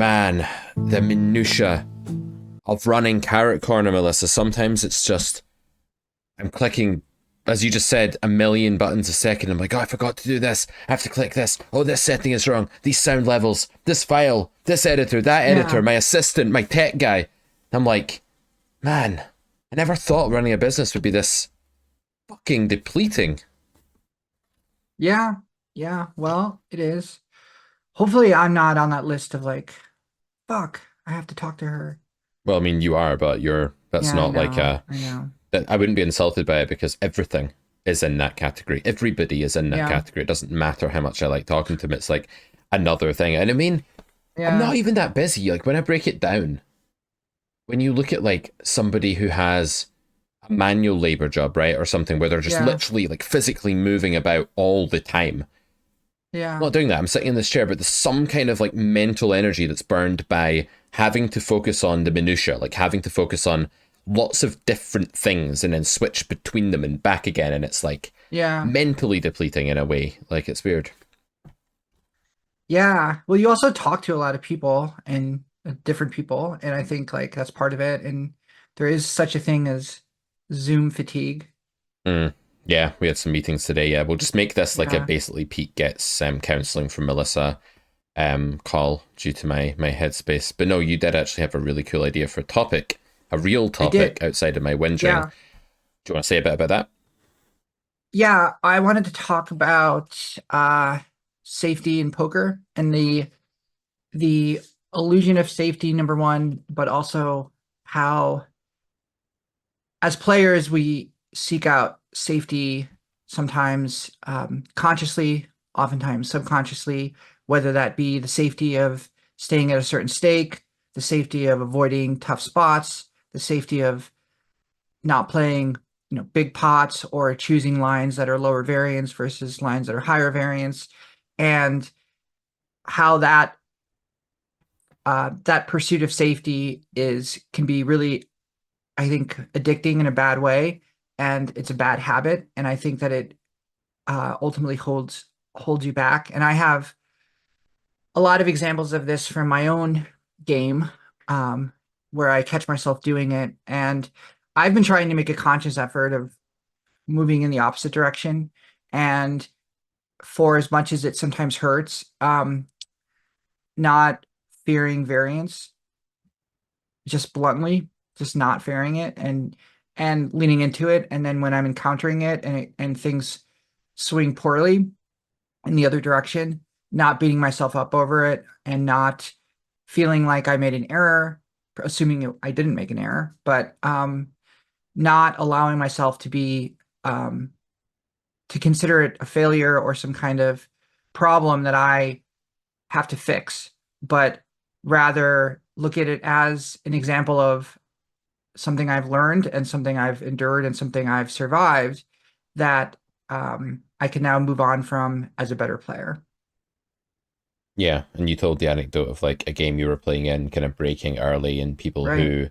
man, the minutia of running Carrot Corner, Melissa. Sometimes it's just, I'm clicking, as you just said, a million buttons a second. I'm like, oh, I forgot to do this. I have to click this. Oh, this setting is wrong. These sound levels, this file, this editor, that editor, my assistant, my tech guy. I'm like, man, I never thought running a business would be this fucking depleting. Yeah, yeah. Well, it is. Hopefully, I'm not on that list of like, fuck, I have to talk to her. Well, I mean, you are, but that's Yeah, I not like know. a, I know. that I wouldn't be insulted by it because everything is in that category. Everybody is in that Yeah, category. It doesn't matter how much I like talking to them. It's like another thing. And I mean, I'm yeah, not even that busy. Like when I break it down, when you look at like somebody who has a manual labor job, right, or something where they're just yeah, literally like physically moving about all the time. I'm yeah, not doing that. I'm sitting in this chair, but there's some kind of like mental energy that's burned by having to focus on the minutia, like having to focus on lots of different things and then switch between them and back again. And it's like yeah, mentally depleting in a way. Like it's weird. yeah. Well, you also talk to a lot of people and different people, and I think like that's part of it. And there is such a thing as Zoom fatigue. Mm. Yeah, we had some meetings today. Yeah, we'll just make this like a Yeah, basically Pete gets counseling from Melissa call due to my headspace. But no, you did actually have a really cool idea for a topic, a real I did. topic outside of my whinging. Yeah, Do you want to say a bit about that? yeah. I wanted to talk about safety in poker and the illusion of safety, number one, but also how, as players, we seek out safety sometimes consciously, oftentimes subconsciously, whether that be the safety of staying at a certain stake, the safety of avoiding tough spots, the safety of not playing, big pots or choosing lines that are lower variance versus lines that are higher variance, and how that pursuit of safety is can be really, I think, addicting in a bad way, and it's a bad habit. And I think that it ultimately holds you back. And I have a lot of examples of this from my own game, um, where I catch myself doing it. And I've been trying to make a conscious effort of moving in the opposite direction. And for as much as it sometimes hurts, not fearing variance, just bluntly, just not fearing it and leaning into it. And then when I'm encountering it and things swing poorly in the other direction, not beating myself up over it and not feeling like I made an error, assuming I didn't make an error, but not allowing myself to consider it a failure or some kind of problem that I have to fix, but rather look at it as an example of something I've learned and something I've endured and something I've survived that I can now move on from as a better player. Yeah, and you told the anecdote of like a game you were playing in, kind of breaking early, and people Right. who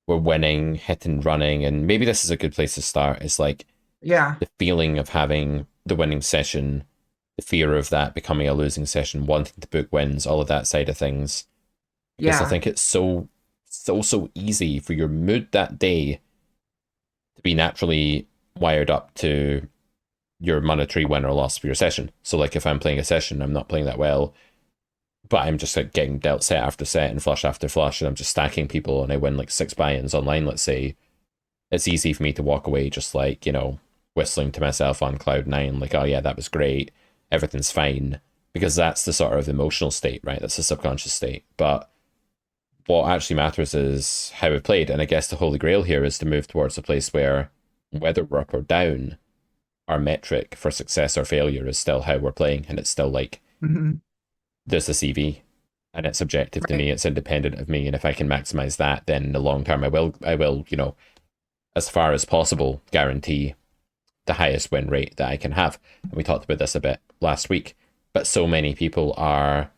were winning, hit and running, and maybe this is a good place to start. It's like Yeah. the feeling of having the winning session, the fear of that becoming a losing session, wanting to book wins, all of that side of things. Because I Yeah. think it's so easy for your mood that day to be naturally wired up to your monetary win or loss for your session. So like if I'm playing a session, I'm not playing that well, but I'm just like getting dealt set after set and flush after flush, and I'm just stacking people and I win like 6 buy-ins online, let's say, it's easy for me to walk away just like, whistling to myself on cloud nine, like, oh yeah, that was great. Everything's fine. Because that's the sort of emotional state, right? That's the subconscious state. But what actually matters is how we played. And I guess the holy grail here is to move towards a place where whether we're up or down, our metric for success or failure is still how we're playing. And it's still like Hmm. there's a CV and it's objective to Right. me, it's independent of me. And if I can maximize that, then in the long term I will, as far as possible, guarantee the highest win rate that I can have. And we talked about this a bit last week. But so many people are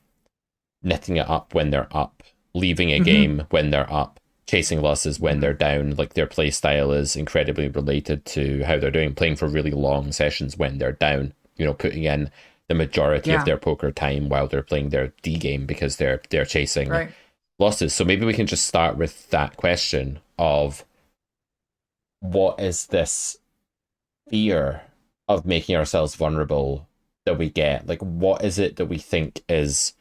knitting it up when they're up, leaving a Hmm. game when they're up, chasing losses when they're down. Like their play style is incredibly related to how they're doing, playing for really long sessions when they're down, putting in the majority of Yeah, their poker time while they're playing their D game because they're chasing right. losses. So maybe we can just start with that question of what is this fear of making ourselves vulnerable that we get? Like, what is it that we think is,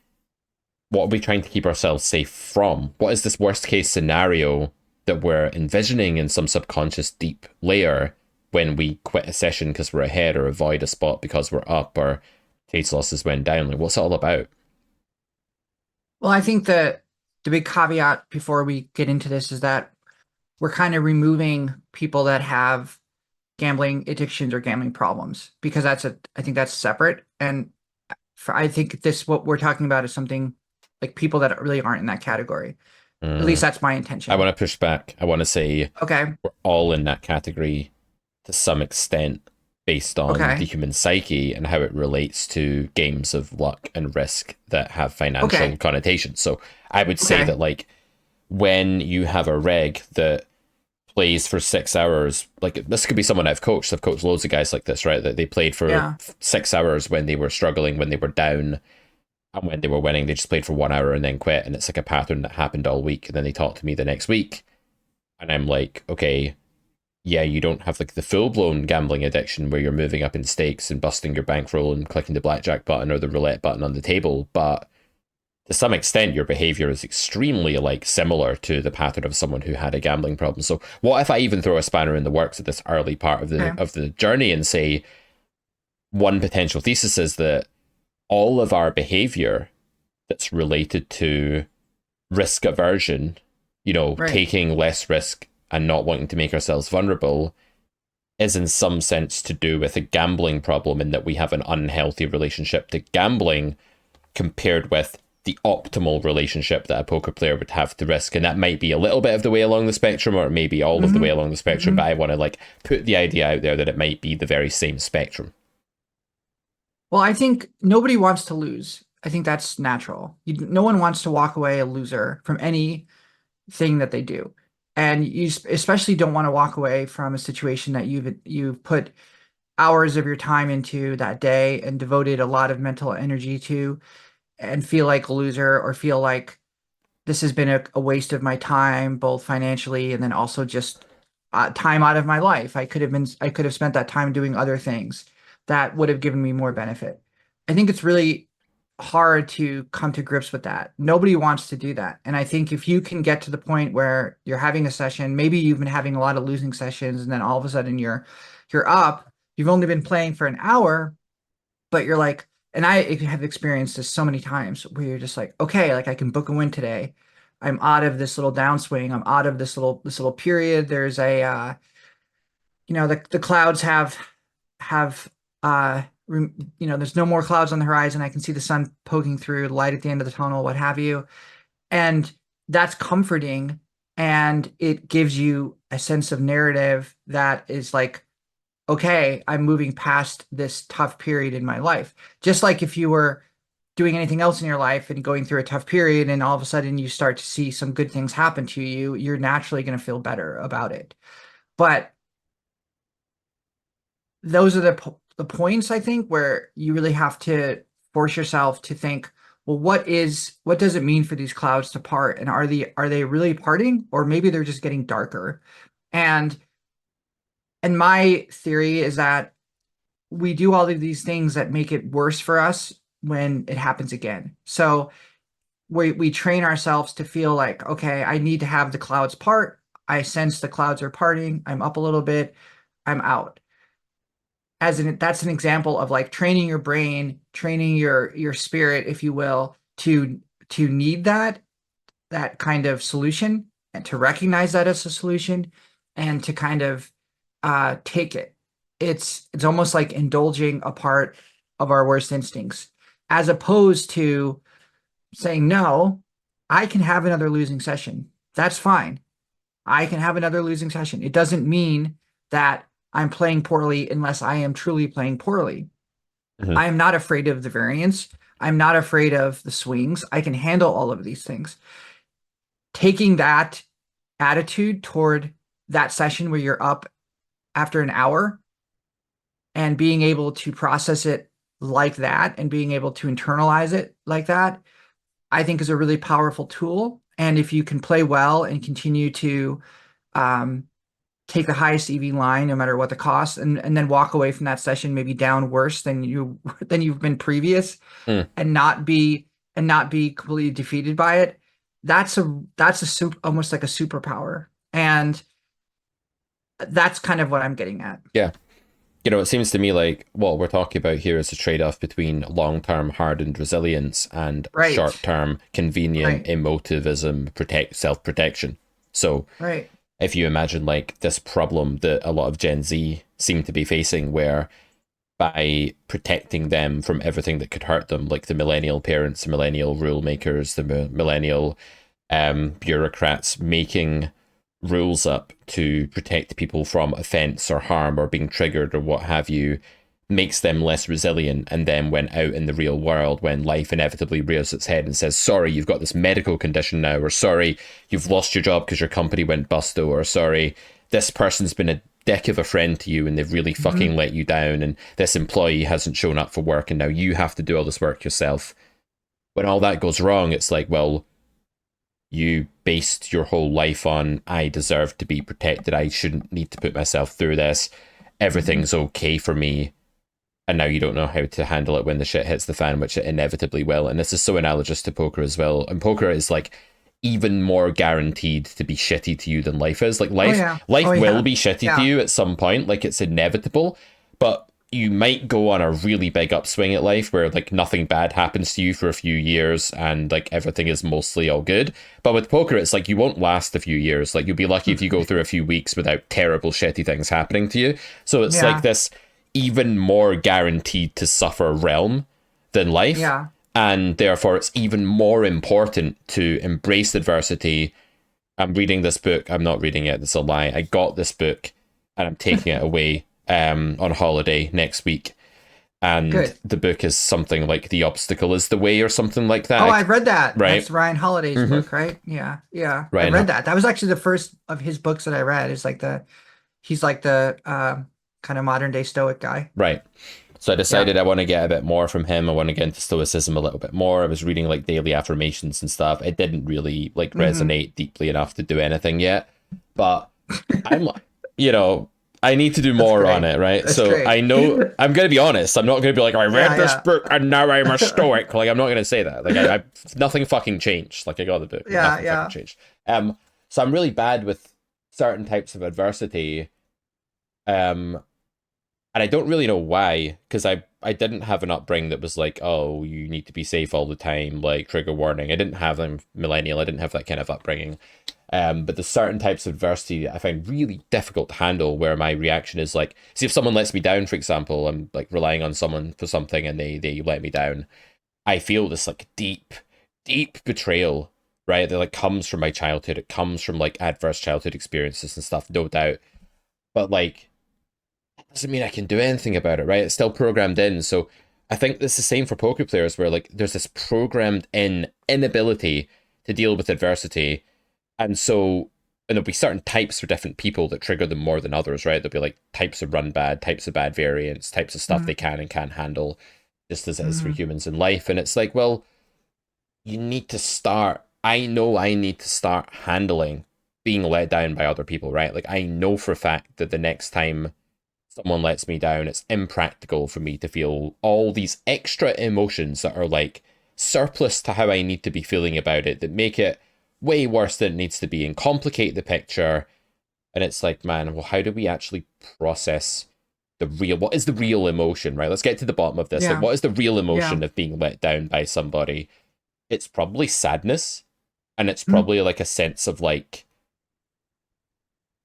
what are we trying to keep ourselves safe from? What is this worst case scenario that we're envisioning in some subconscious deep layer when we quit a session because we're ahead or avoid a spot because we're up or chase losses went down? Like, what's it all about? Well, I think the big caveat before we get into this is that we're kind of removing people that have gambling addictions or gambling problems because I think that's separate. And I think this, what we're talking about is something like people that really aren't in that category. At least Mm, that's my I intention. want to push back. I want to say Okay. we're all in that category to some extent based on the Okay. human psyche and how it relates to games of luck and risk that have financial Okay. connotations. So I would say Okay. that, like, when you have a reg that plays for 6 hours, like this could be someone I've coached. I've coached loads of guys like this, right? That they played for Yeah. 6 hours when they were struggling, when they were down, and when they were winning, they just played for 1 hour and then quit. And it's like a pattern that happened all week. And then they talk to me the next week, and I'm like, okay, yeah, you don't have like the full blown gambling addiction where you're moving up in stakes and busting your bankroll and clicking the blackjack button or the roulette button on the table, but to some extent your behavior is extremely like similar to the pattern of someone who had a gambling problem. So what if I even throw a spanner in the works at this early part of Okay. the journey and say one potential thesis is that all of our behavior that's related to risk aversion, Right. taking less risk and not wanting to make ourselves vulnerable is in some sense to do with a gambling problem, in that we have an unhealthy relationship to gambling compared with the optimal relationship that a poker player would have to risk. And that might be a little bit of the way along the spectrum, or maybe all of the way Mm-hmm. along the spectrum, Mm-hmm. but I want to like put the idea out there that it might be the very same spectrum. Well, I think nobody wants to lose. I think that's natural. No one wants to walk away a loser from anything that they do. And especially don't want to walk away from a situation that you've put hours of your time into that day and devoted a lot of mental energy to and feel like a loser or feel like this has been a waste of my time, both financially and then also just time out of my life. I could have spent that time doing other things that would have given me more benefit. I think it's really hard to come to grips with that. Nobody wants to do that. And I think if you can get to the point where you're having a session, maybe you've been having a lot of losing sessions, and then all of a sudden you're up, you've only been playing for an hour, but you're like, and I have experienced this so many times where you're just like, okay, like I can book a win today. I'm out of this little downswing. I'm out of this little period. There's the clouds have there's no more clouds on the horizon. I can see the sun poking through, the light at the end of the tunnel, what have you. And that's comforting. And it gives you a sense of narrative that is like, okay, I'm moving past this tough period in my life. Just like if you were doing anything else in your life and going through a tough period and all of a sudden you start to see some good things happen to you, you're naturally going to feel better about it. But those are the points I think where you really have to force yourself to think, well, what does it mean for these clouds to part? And are they really parting, or maybe they're just getting darker? And my theory is that we do all of these things that make it worse for us when it happens again. So we train ourselves to feel like, okay, I need to have the clouds part. I sense the clouds are parting. I'm up a little bit. I'm out. That's an example of like training your brain, training your spirit, if you will, to need that kind of solution and to recognize that as a solution and to kind of take it. It's almost like indulging a part of our worst instincts, as opposed to saying, no, I can have another losing session. That's fine. I can have another losing session. It doesn't mean that I'm playing poorly unless I am truly playing poorly. Mm-hmm. I am not afraid of the variance. I'm not afraid of the swings. I can handle all of these things. Taking that attitude toward that session where you're up after an hour and being able to process it like that and being able to internalize it like that, I think is a really powerful tool. And if you can play well and continue to um, take the highest EV line, no matter what the cost, and then walk away from that session maybe down worse than you've been previous, Mm, and not be completely defeated by it, that's a super, almost like a superpower. And that's kind of what I'm getting at. yeah. It seems to me like what we're talking about here is a trade-off between long-term hardened resilience and Right. short-term convenient Right. emotivism, self-protection. So Right. if you imagine like this problem that a lot of Gen Z seem to be facing, where by protecting them from everything that could hurt them, like the millennial parents, the millennial rule makers, the millennial bureaucrats making rules up to protect people from offense or harm or being triggered or what have you, makes them less resilient. And then when out in the real world, when life inevitably rears its head and says, sorry, you've got this medical condition now, or sorry, you've lost your job because your company went busto, or sorry, this person's been a dick of a friend to you and they've really fucking Hmm. let you down, and this employee hasn't shown up for work and now you have to do all this work yourself. When all that goes wrong, it's like, well, you based your whole life on, I deserve to be protected, I shouldn't need to put myself through this, Hmm. everything's okay for me, and now you don't know how to handle it when the shit hits the fan, which it inevitably will. And this is so analogous to poker as well. And poker is like even more guaranteed to be shitty to you than life is. Like Oh life yeah. Oh life will yeah. be shitty to Yeah. you at some point, like it's inevitable, but you might go on a really big upswing at life where like nothing bad happens to you for a few years and like everything is mostly all good. But with poker, it's like you won't last a few years. Like you'll be lucky if you go through a few weeks without terrible shitty things happening to you. So it's like Yeah. this even more guaranteed to suffer realm than life. Yeah. And therefore, it's even more important to embrace adversity. I'm reading this book. I'm not reading it. It's a lie. I got this book and I'm taking it away on holiday next week. And Good. the book is something like The Obstacle is the Way or something like Oh, that. I've read that. Right? That's Ryan Holiday's Mm-hmm. book, right? Yeah. Yeah. I Right. read that. That was actually the first of his books that I read. It's like he's like the kind of modern day Stoic guy. Right. So I Yeah. decided I want to get a bit more from him. I want to get into Stoicism a little bit more. I was reading like daily affirmations and stuff. It didn't really like Hmm. resonate deeply enough to do anything yet. But I'm like, you know, I need to do That's more on great. it, right? That's So I great. know I'm gonna be honest. I'm not gonna be like, I read this Yeah. book and now I'm a Yeah. stoic. Like I'm not gonna say that. Like I nothing fucking changed. Like I got the book, Yeah. nothing fucking Yeah. changed. So I'm really bad with certain types of adversity. Um, and I don't really know why, because I didn't have an upbringing that was like, oh, you need to be safe all the time, like trigger warning. I didn't have them millennial. I didn't have that kind of upbringing. But there's certain types of adversity that I find really difficult to handle, where my reaction is like, see, if someone lets me down, for example, I'm like relying on someone for something and they let me down. I feel this like deep betrayal, right? That like comes from my childhood. It comes from like adverse childhood experiences and stuff, no doubt. But like doesn't mean I can do anything about it, right? It's still programmed in. So I think it's the same for poker players, where like there's this programmed in inability to deal with adversity. And so, and there'll be certain types for different people that trigger them more than others, right? There'll be like types of run bad, types of bad variants, types of stuff they can and can't handle, just as it is for Mm-hmm. humans in life. And it's like, well, you need to start. I know I need to start handling being let down by other people, right? Like I know for a fact that the next time someone lets me down, it's impractical for me to feel all these extra emotions that are like surplus to how I need to be feeling about it, that make it way worse than it needs to be and complicate the picture. And it's like, man, well, how do we actually process what is the real emotion, right? Let's get to the bottom of this. Like, Yeah. what is the real Yeah. emotion of being let down by somebody? It's probably sadness, and it's Mm-hmm. probably like a sense of like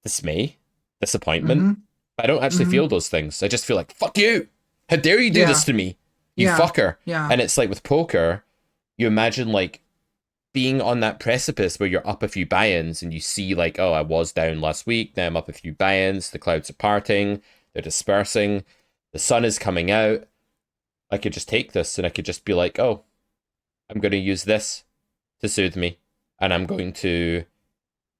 dismay, disappointment. Mm-hmm. I don't actually Mm-hmm. feel those things. I just feel like, fuck you. How dare you do this Yeah. to me? You Yeah. fucker. Yeah. And it's like with poker, you imagine like being on that precipice where you're up a few buy-ins and you see like, oh, I was down last week, now I'm up a few buy-ins, the clouds are parting, they're dispersing, the sun is coming out. I could just take this and I could just be like, oh, I'm going to use this to soothe me. And I'm going to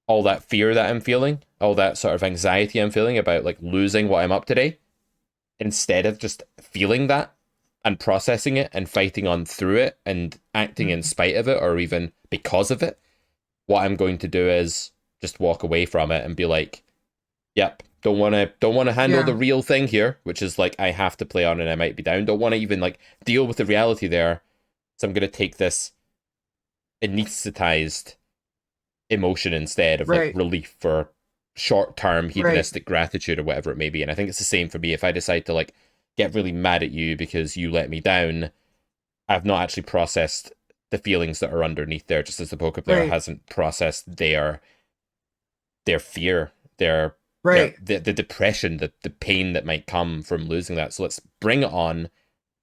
all that fear that I'm feeling, all that sort of anxiety I'm feeling about like losing what I'm up today, instead of just feeling that, and processing it and fighting on through it and acting in Mhm. spite of it or even because of it, what I'm going to do is just walk away from it and be like, yep, don't want to handle the Yeah, real thing here, which is like I have to play on and I might be down. Don't want to even like deal with the reality there. So I'm gonna take this anesthetized emotion instead of like right, relief for short term right, hedonistic gratitude or whatever it may be. And I think it's the same for me. If I decide to like get really mad at you because you let me down, I've not actually processed the feelings that are underneath there, just as the poker player right, hasn't processed their fear, right, the depression, the pain that might come from losing that. So let's bring it on.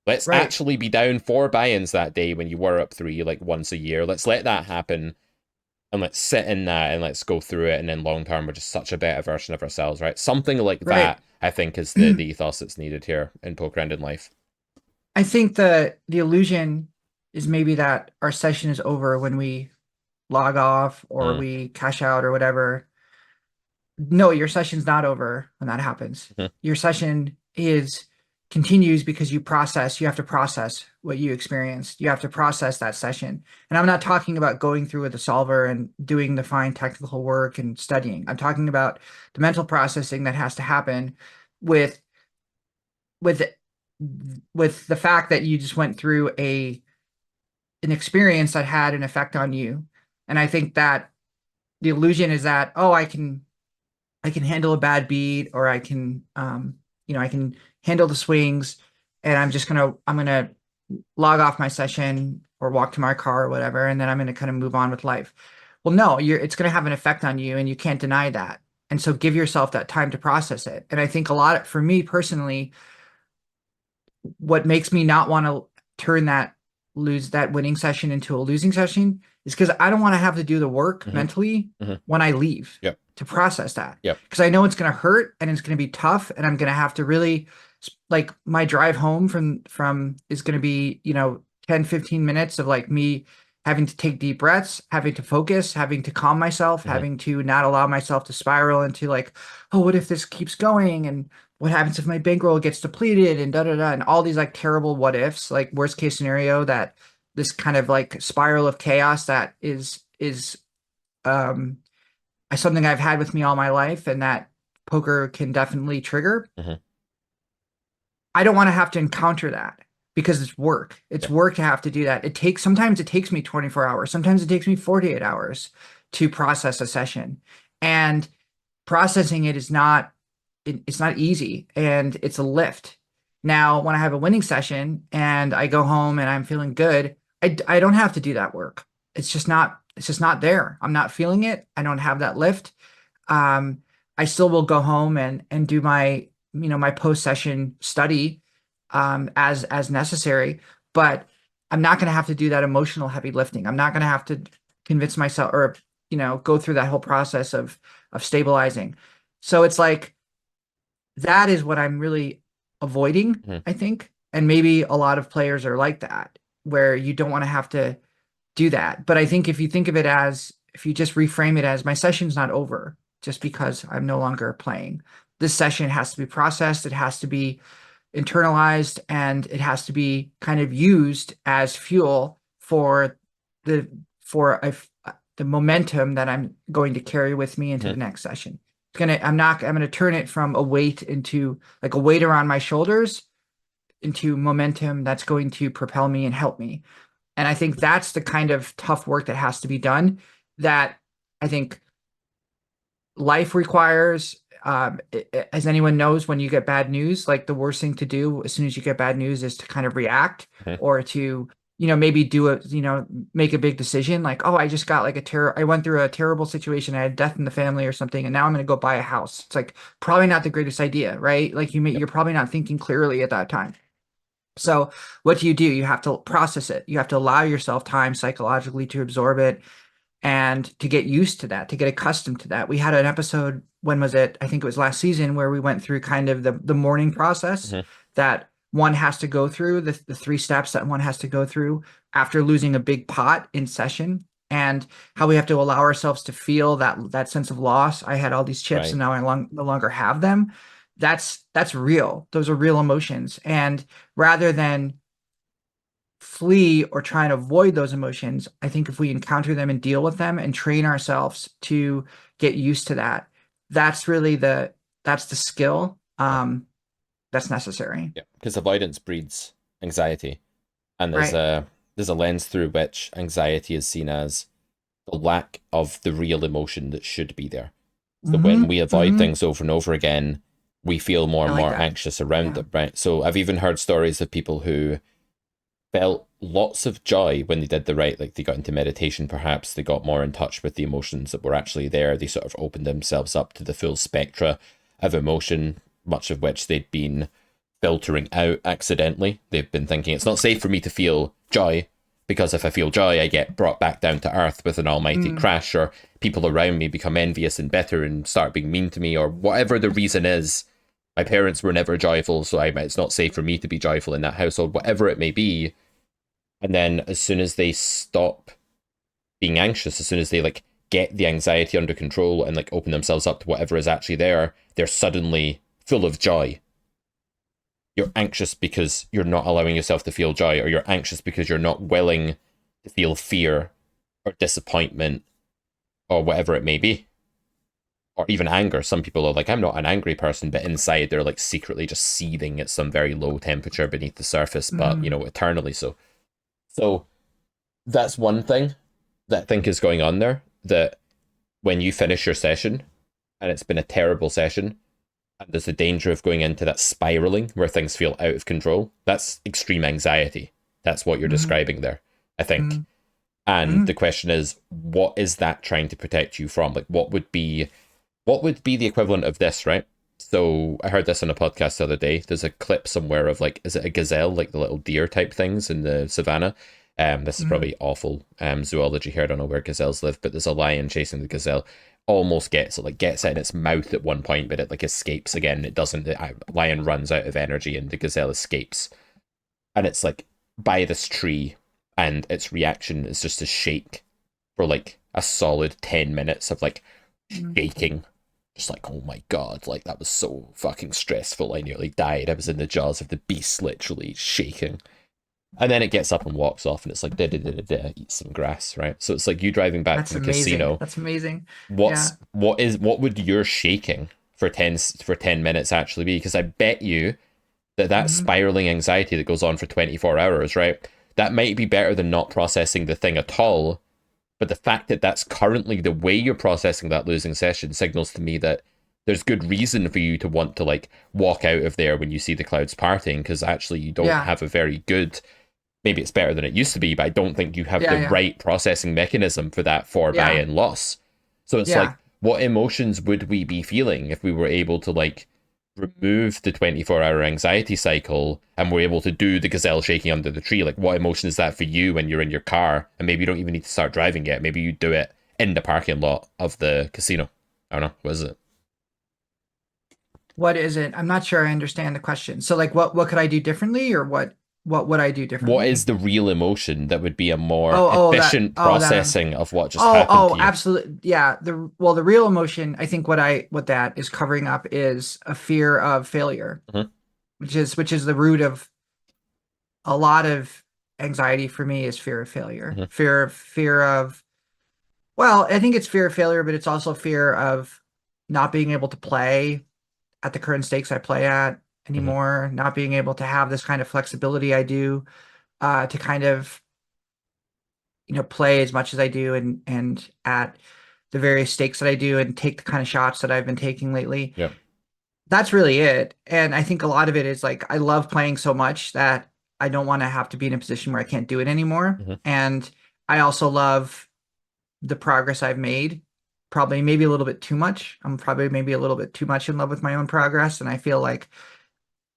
Let's right, actually be down 4 buy-ins that day when you were up 3 like once a year. Let's let that happen and let's sit in that and let's go through it. And then long term, we're just such a better version of ourselves, right? Something like right. that, I think, is the ethos that's needed here in poker and in life. I think the illusion is maybe that our session is over when we log off or Mm, we cash out or whatever. No, your session's not over when that happens. mhm, Your session is continues because you have to process what you experienced. You have to process that session. And I'm not talking about going through with the solver and doing the fine technical work and studying. I'm talking about the mental processing that has to happen with with with the fact that you just went through a an experience that had an effect on you. And I think that the illusion is that, oh, I can handle a bad beat or I can I can handle the swings and I'm gonna log off my session or walk to my car or whatever, and then I'm gonna kind of move on with life. Well, no, it's gonna have an effect on you and you can't deny that. And so give yourself that time to process it. And I think a lot for me personally, what makes me not want to turn that winning session into a losing session is because I don't want to have to do the work mhm, mentally mhm. when I leave Yep, to process that. yep, Because I know it's going to hurt and it's going to be tough and I'm going to have to really like my drive home from is going to be, 10, 15 minutes of like me having to take deep breaths, having to focus, having to calm myself, mhm, having to not allow myself to spiral into like, oh, what if this keeps going? And what happens if my bankroll gets depleted and da da da and all these like terrible what ifs, like worst case scenario that this kind of like spiral of chaos that is um something I've had with me all my life and that poker can definitely trigger. mhm, I don't want to have to encounter that because it's work. It's yep, work to have to do that. Sometimes it takes me 24 hours. Sometimes it takes me 48 hours to process a session. And processing it is not it's not easy and it's a lift. Now, when I have a winning session and I go home and I'm feeling good, I don't have to do that work. It's just not there. I'm not feeling it. I don't have that lift. um, I still will go home and do my my post session study as necessary, but I'm not going to have to do that emotional heavy lifting. I'm not going to have to convince myself or go through that whole process of stabilizing. So it's like that is what I'm really avoiding, mhm, I think, and maybe a lot of players are like that, where you don't want to have to do that. But I think if you think of it as, if you just reframe it as my session's not over just because I'm no longer playing. This session has to be processed, it has to be internalized, and it has to be kind of used as fuel for the for a, the momentum that I'm going to carry with me into mhm, the next session. I'm gonna turn it from a weight into like a weight around my shoulders into momentum that's going to propel me and help me. And I think that's the kind of tough work that has to be done that I think life requires. As anyone knows, when you get bad news, like the worst thing to do as soon as you get bad news is to kind of react mhm, or to, maybe make a big decision like, oh, I just got like I went through a terrible situation. I had death in the family or something, and now I'm going to go buy a house. It's like probably not the greatest idea, right? Like yep, you're probably not thinking clearly at that time. So what do? You have to process it. You have to allow yourself time psychologically to absorb it and to get used to that, to get accustomed to that. We had an episode, when was it? I think it was last season, where we went through kind of the mourning process mhm, that one has to go through, the three steps that one has to go through after losing a big pot in session, and how we have to allow ourselves to feel that sense of loss. I had all these chips and right, now no longer have them. That's real. Those are real emotions. And rather than flee or try and avoid those emotions. I think if we encounter them and deal with them and train ourselves to get used to that, that's really that's the skill Yeah, that's necessary. yeah. Because avoidance breeds anxiety, and Right. there's a lens through which anxiety is seen as the lack of the real emotion that should be there. So when Mm-hmm. we avoid Mm-hmm. things over and over again, we feel more I and like more that. anxious around Yeah. them, right? So I've even heard stories of people who felt lots of joy when they did the right, like they got into meditation, perhaps they got more in touch with the emotions that were actually there. They sort of opened themselves up to the full spectra of emotion, much of which they'd been filtering out accidentally. They've been thinking it's not safe for me to feel joy because if I feel joy, I get brought back down to earth with an almighty Mm, crash, or people around me become envious and bitter and start being mean to me, or whatever the reason is. My parents were never joyful, so it's not safe for me to be joyful in that household, whatever it may be. And then as soon as they stop being anxious, as soon as they like get the anxiety under control and like open themselves up to whatever is actually there, they're suddenly full of joy. You're anxious because you're not allowing yourself to feel joy, or you're anxious because you're not willing to feel fear or disappointment or whatever it may be. Or even anger. Some people are like, I'm not an angry person, but inside they're like secretly just seething at some very low temperature beneath the surface, but mm, eternally so. So that's one thing that I think is going on there. That when you finish your session and it's been a terrible session, and there's the danger of going into that spiraling where things feel out of control, that's extreme anxiety. That's what you're mm, describing there, I think. mm, And mm. the question is, what is that trying to protect you from? Like, what would be the equivalent of this, right? So I heard this on a podcast the other day. There's a clip somewhere of like, is it a gazelle, like the little deer type things in the savannah? This is Mm. probably awful zoology here. I don't know where gazelles live, but there's a lion chasing the gazelle. Almost gets it in its mouth at one point, but it like escapes again. It doesn't. The lion runs out of energy, and the gazelle escapes. And it's like by this tree, and its reaction is just to shake for like a solid 10 minutes of like Mm. shaking, just like, oh my god, like that was so fucking stressful. I nearly died. I was in the jaws of the beast, literally shaking. And then it gets up and walks off, and it's like, da da da da da, eat some grass, right? So it's like you driving back That's from the amazing. casino. That's amazing. Yeah. What would your shaking for 10 minutes actually be? Because I bet you that Hmm. spiraling anxiety that goes on for 24 hours, right? That might be better than not processing the thing at all. But the fact that that's currently the way you're processing that losing session signals to me that there's good reason for you to want to like walk out of there when you see the clouds parting, because actually you don't Yeah. have a very good, maybe it's better than it used to be, but I don't think you have Yeah. the Yeah. right processing mechanism for that for buy Yeah. and loss. So it's like, Yeah. what emotions would we be feeling if we were able to like remove the 24-hour anxiety cycle and we're able to do the gazelle shaking under the tree? Like, what emotion is that for you when you're in your car and maybe you don't even need to start driving yet? Maybe you do it in the parking lot of the casino. I don't know. What is it? What is it? I'm not sure I understand the question. So like what could I do differently or what would I do What is differently? the real emotion that would be a more Oh, efficient that I'm processing of what just oh, happened oh, to you? absolutely. Yeah. The real emotion, I think what that is covering up is a fear of failure, Mm-hmm, which is the root of a lot of anxiety for me is fear of failure. mm-hmm, Fear of well, I think it's fear of failure, but it's also fear of not being able to play at the current stakes I play at mm-hmm. anymore, not being able to have this kind of flexibility I do, to kind of, play as much as I do and at the various stakes that I do and take the kind of shots that I've been taking lately. Yeah. That's really it. And I think a lot of it is like I love playing so much that I don't want to have to be in a position where I can't do it anymore. Mm-hmm, And I also love the progress I've made. Probably maybe a little bit too much. I'm probably maybe a little bit too much in love with my own progress. And I feel like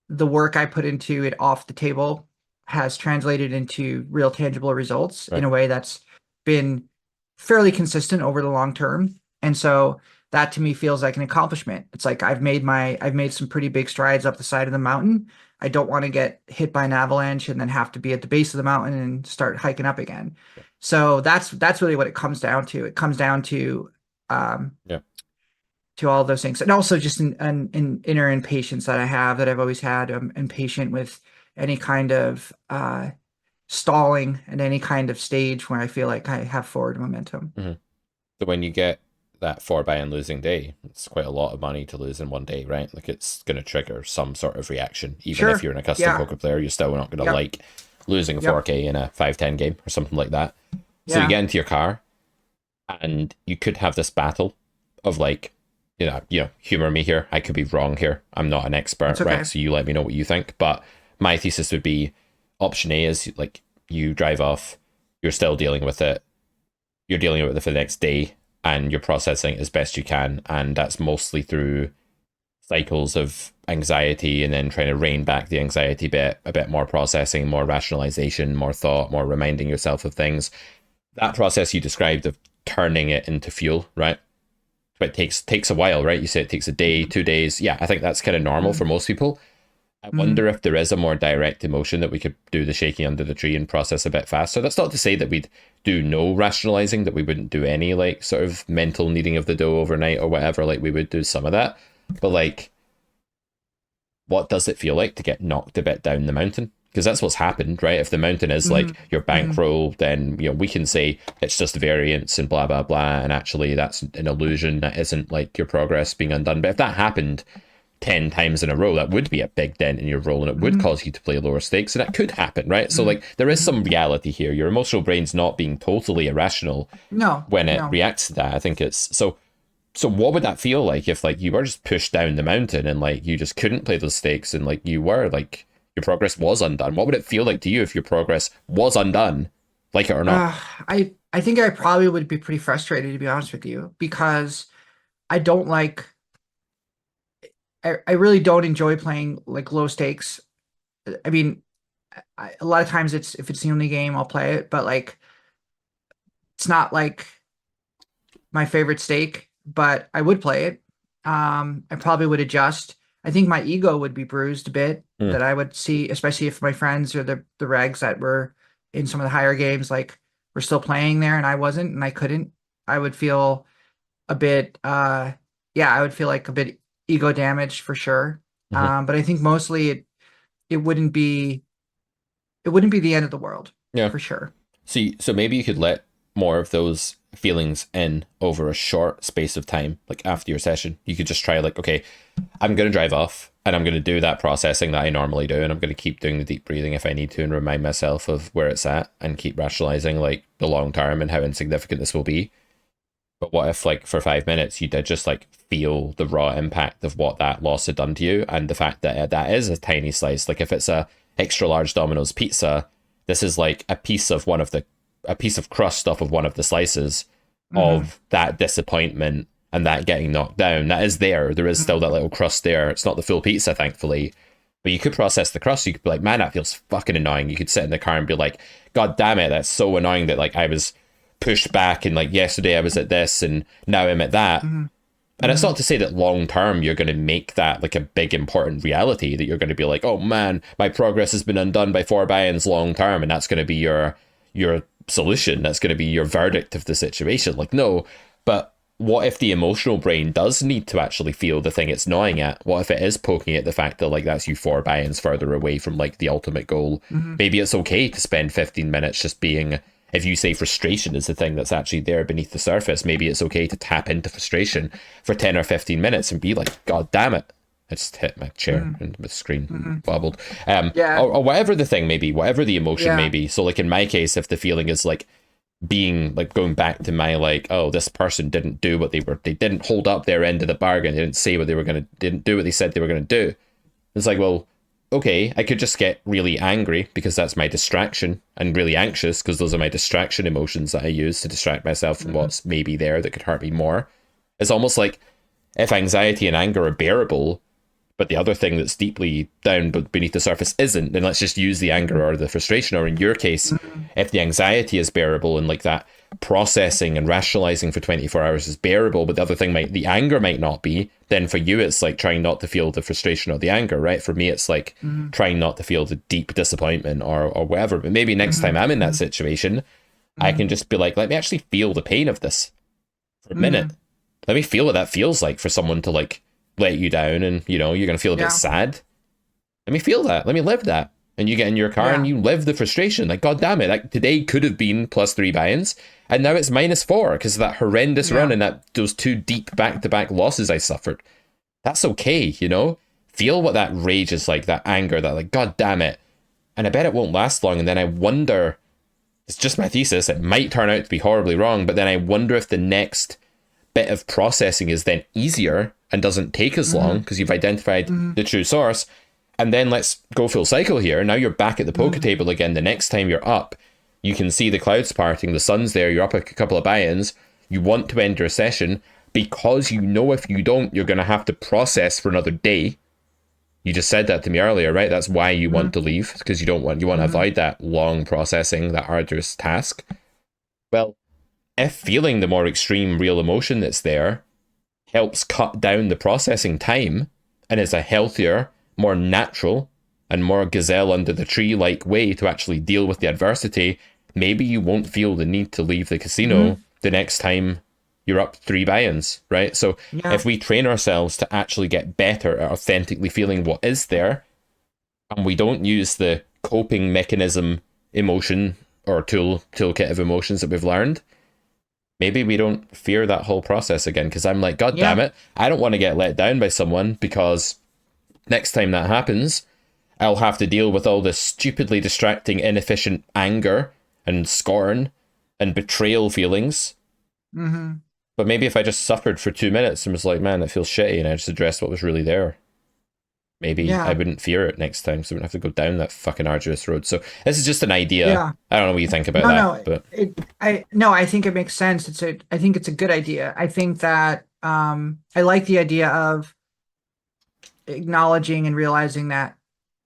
the work I put into it off the table has translated into real tangible results in right. a way that's been fairly consistent over the long term. And so that to me feels like an accomplishment. It's like I've made some pretty big strides up the side of the mountain. I don't want to get hit by an avalanche and then have to be at the base of the mountain and start hiking up again. Yeah. So that's really what it comes down to. It comes down um, Yeah. to all those things, and also just an inner impatience that I have that I've always had. I'm impatient with any kind of stalling at any kind of stage where I feel like I have forward momentum. Hmm. So when you get that 4 buy-in losing day, it's quite a lot of money to lose in one day, right? Like it's going to trigger some sort of reaction. Even if Sure. you're an accustomed Yeah. poker player, you're still not going to Yep. like losing a Yep. 4K in a 5-10 game or something like that. So you Yeah. get into your car and you could have this battle of like, humor me here. I could be wrong here. I'm not an expert, It's right? okay. So you let me know what you think. But my thesis would be option A is like you drive off, you're still dealing with it, you're dealing with it for the next day, and you're processing it as best you can. And that's mostly through cycles of anxiety and then trying to rein back the anxiety bit, a bit more processing, more rationalization, more thought, more reminding yourself of things. That process you described of turning it into fuel, right? But it takes a while, right? You say it takes a day, Mhm. 2 days. Yeah, I think that's kind of normal for Mhm. most people. I Mhm. wonder if there is a more direct emotion that we could do the shaking under the tree and process a bit faster. That's not to say that we'd do no rationalizing, that we wouldn't do any like sort of mental kneading of the dough overnight or whatever. Like we would do some of that. But like, what does it feel like to get knocked a bit down the mountain? Because that's what's happened, right? If the mountain is like Mhm. your Mhm. bankroll, then we can say it's just variance and blah blah blah, and actually that's an illusion that isn't like your progress being undone. But if that happened 10 times in a row, that would be a big dent in your roll, and it would Mhm. cause you to play lower stakes, and that could happen, right? So Mhm. like there is Mhm. some reality here. Your emotional brain's not being totally irrational No, when it no. reacts to that. I think it's so. So what would that feel like if like you were just pushed down the mountain and like you just couldn't play those stakes and like you were like your progress was undone? What would it feel like to you if your progress was undone, like it or not? I think I probably would be pretty frustrated, to be honest with you, because I don't like I really don't enjoy playing like low stakes. I mean, a lot of times it's if it's the only game I'll play it, but like it's not like my favorite stake, but I would play it. I probably would adjust. I think my ego would be bruised a bit Mm, that I would see, especially if my friends or the regs that were in some of the higher games like were still playing there and I wasn't and I couldn't. I would feel a bit yeah, I would feel like a bit ego damaged for sure. hmm. But I think mostly it wouldn't be it wouldn't be the end of the world Yeah. for sure. So maybe you could let more of those feelings in over a short space of time, like after your session. You could just try like, okay, I'm going to drive off and I'm going to do that processing that I normally do. And I'm going to keep doing the deep breathing if I need to and remind myself of where it's at and keep rationalizing like the long term and how insignificant this will be. But what if, like, for 5 minutes, you did just like feel the raw impact of what that loss had done to you and the fact that that is a tiny slice? Like, if it's a extra large Domino's pizza, this is like a piece of crust off of one of the slices Hmm. of that disappointment and that getting knocked down. That is there. There is still that little crust there. It's not the full pizza, thankfully. But you could process the crust. You could be like, man, that feels fucking annoying. You could sit in the car and be like, God damn it, that's so annoying that like I was pushed back and like yesterday I was at this and now I'm at that. Hmm. And it's Hmm. not to say that long term you're going to make that like a big important reality that you're going to be like, oh man, my progress has been undone by 4 buy-ins long term, and that's going to be your solution. That's going to be your verdict of the situation. Like no, but what if the emotional brain does need to actually feel the thing it's gnawing at? What if it is poking at the fact that like that's you 4 buy-ins further away from like the ultimate goal? Hmm. Maybe it's okay to spend 15 minutes just being, if you say frustration is the thing that's actually there beneath the surface, maybe it's okay to tap into frustration for 10 or 15 minutes and be like, God damn it. I just hit my chair Hmm. and the screen Hmm. wobbled. Yeah. Or whatever the thing may be, whatever the emotion may Yeah. be. So, like in my case, if the feeling is like being like going back to my like, oh, this person didn't do what they didn't hold up their end of the bargain, they didn't say what they were gonna, didn't do what they said they were gonna do. It's like, well, okay, I could just get really angry because that's my distraction and really anxious because those are my distraction emotions that I use to distract myself from Hmm. what's maybe there that could hurt me more. It's almost like if anxiety and anger are bearable, but the other thing that's deeply down but beneath the surface isn't, then let's just use the anger or the frustration. Or in your case, Hmm. if the anxiety is bearable and like that processing and rationalizing for 24 hours is bearable, but the other thing might, the anger might not be, then for you, it's like trying not to feel the frustration or the anger, right? For me, it's like Hmm. trying not to feel the deep disappointment or whatever. But maybe next time Hmm. I'm in that Hmm. situation, I Hmm. can just be like, let me actually feel the pain of this for a minute. Hmm. Let me feel what that feels like for someone to like let you down and you're going to feel a bit Yeah. sad. Let me feel that. Let me live that. And you get in your car and Yeah. you live the frustration. Like, god damn it, like today could have been +3 buy-ins, and now it's -4 because of that horrendous run Yeah. and that those two deep back-to-back losses I suffered. That's okay, you know? Feel what that rage is like, that anger, that like, god damn it. And I bet it won't last long. And then I wonder, it's just my thesis, it might turn out to be horribly wrong, but then I wonder if the next bit of processing is then easier and doesn't take as long Hmm. because you've identified Hmm. the true source. And then let's go full cycle here. Now you're back at the poker Hmm. table again. The next time you're up, you can see the clouds parting, the sun's there, you're up a couple of buy-ins. You want to enter a session because you know if you don't, you're going to have to process for another day. You just said that to me earlier, right? That's why you Hmm. want to leave, because you want to Hmm. avoid that long processing, that arduous task. Well, if feeling the more extreme real emotion that's there helps cut down the processing time and is a healthier, more natural, and more gazelle under the tree like way to actually deal with the adversity, maybe you won't feel the need to leave the casino Hmm. the next time you're up 3 buy-ins, right? So Yeah. if we train ourselves to actually get better at authentically feeling what is there, and we don't use the coping mechanism emotion or toolkit of emotions that we've learned, maybe we don't fear that whole process again. Because I'm like, god damn Yeah. it, I don't want to get let down by someone, because next time that happens, I'll have to deal with all this stupidly distracting, inefficient anger and scorn and betrayal feelings. Hmm. But maybe if I just suffered for 2 minutes and was like, man, it feels shitty, and I just addressed what was really there, maybe I Yeah. wouldn't fear it next time, so I wouldn't have to go down that fucking arduous road. So this is just an idea. Yeah. I don't know what you think about No, that, no. but I think it makes sense. I think it's a good idea. I think that I like the idea of acknowledging and realizing that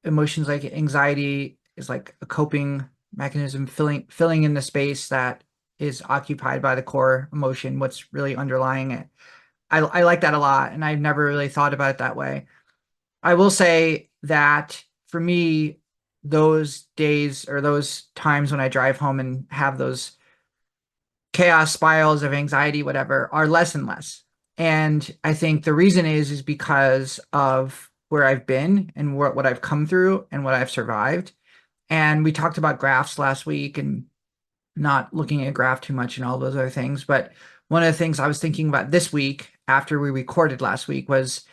emotions like anxiety is like a coping mechanism, filling in the space that is occupied by the core emotion, what's really underlying it. I like that a lot, and I've never really thought about it that way. I will say that for me, those days or those times when I drive home and have those chaos spirals of anxiety, whatever, are less and less. And I think the reason is because of where I've been and what I've come through and what I've survived. And we talked about graphs last week and not looking at graph too much and all those other things. But one of the things I was thinking about this week after we recorded last week was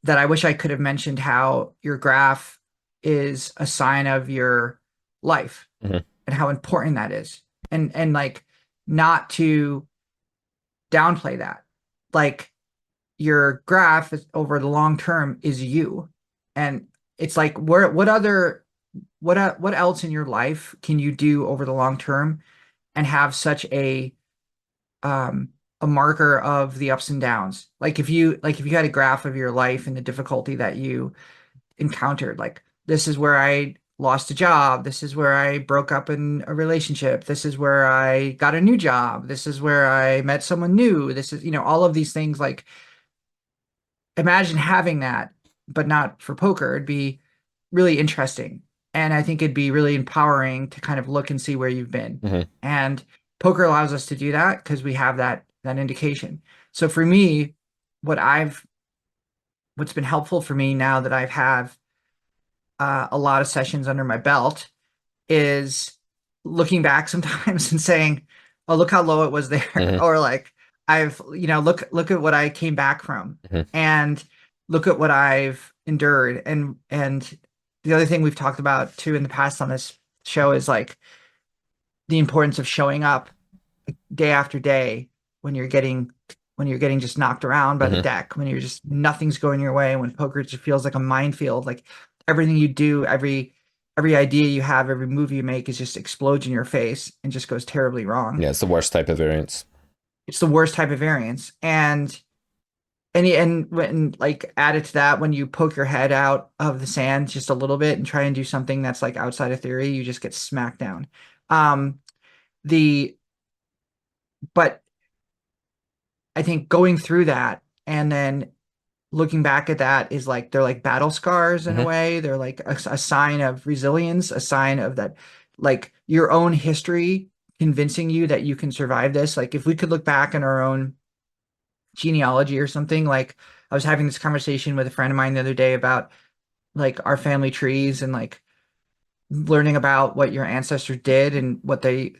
that I wish I could have mentioned how your graph is a sign of your life mhm, and how important that is. And like not to downplay that. Like your graph is, over the long term is you. And it's like what other what else in your life can you do over the long term and have such um a marker of the ups and downs. Like if you had a graph of your life and the difficulty that you encountered, like this is where I lost a job, this is where I broke up in a relationship, this is where I got a new job, this is where I met someone new, this is, all of these things. Like imagine having that, but not for poker. It'd be really interesting. And I think it'd be really empowering to kind of look and see where you've been. mhm, And poker allows us to do that because we have that indication. So for me, what I've what's been helpful for me now that I've had a lot of sessions under my belt is looking back sometimes and saying, "Oh, look how low it was there," mhm, or like, look at what I came back from, mhm. and look at what I've endured." And the other thing we've talked about too in the past on this show is like the importance of showing up day after day when you're getting just knocked around by the Mhm. deck, when you're just nothing's going your way, when poker just feels like a minefield, like everything you do, every idea you have, every move you make is just explodes in your face and just goes terribly wrong. Yeah, it's the worst type of variance. It's the worst type of variance. And when like added to that, when you poke your head out of the sand just a little bit and try and do something that's like outside of theory, you just get smacked down. Um, the but I think going through that and then looking back at that is like they're like battle scars in a Mhm. way. They're like a sign of resilience, a sign of that, like your own history convincing you that you can survive this. Like if we could look back in our own genealogy or something, like I was having this conversation with a friend of mine the other day about like our family trees and like learning about what your ancestors did and what they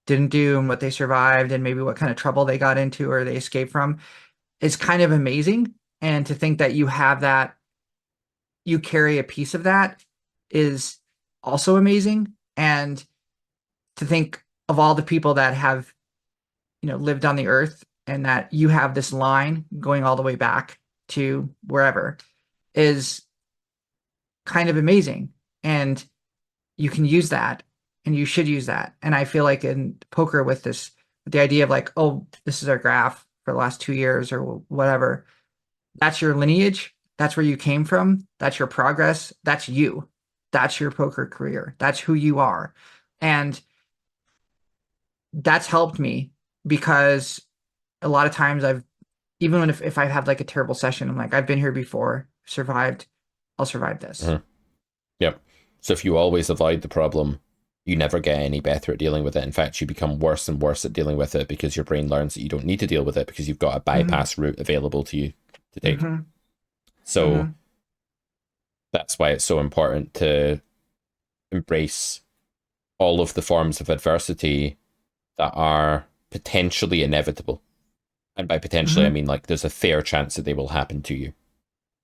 didn't do and what they survived and maybe what kind of trouble they got into or they escaped from is kind of amazing. And to think that you have that, you carry a piece of that is also amazing. And to think of all the people that have, lived on the earth and that you have this line going all the way back to wherever is kind of amazing. And you can use that and you should use that. And I feel like in poker with this, with the idea of like, oh, this is our graph for the last 2 years or whatever, that's your lineage. That's where you came from. That's your progress. That's you. That's your poker career. That's who you are. And that's helped me because a lot of times even when if I've had like a terrible session, I'm like, I've been here before, survived, I'll survive this. Mhm. Yep. So if you always avoid the problem, you never get any better at dealing with it. In fact, you become worse and worse at dealing with it because your brain learns that you don't need to deal with it because you've got a Mm-hmm. bypass route available to you to take. Mm-hmm. So Mm-hmm. that's why it's so important to embrace all of the forms of adversity that are potentially inevitable. And by potentially, I Mm-hmm. mean like there's a fair chance that they will happen to you.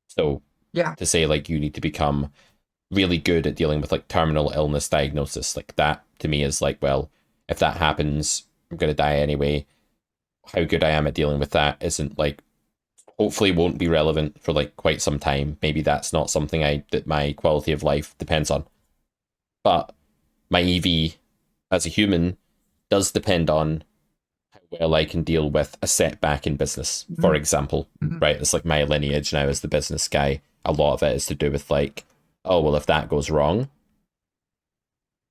So Yeah. to say like you need to become really good at dealing with like terminal illness diagnosis, like that to me is like, well, if that happens, I'm going to die anyway. How good I am at dealing with that isn't like, hopefully won't be relevant for like quite some time. Maybe that's not something that my quality of life depends on. But my EV as a human does depend on how well I can deal with a setback in business, for Mm-hmm. example. Mm-hmm. Right? It's like my lineage now as the business guy. A lot of it is to do with like, oh well, if that goes wrong,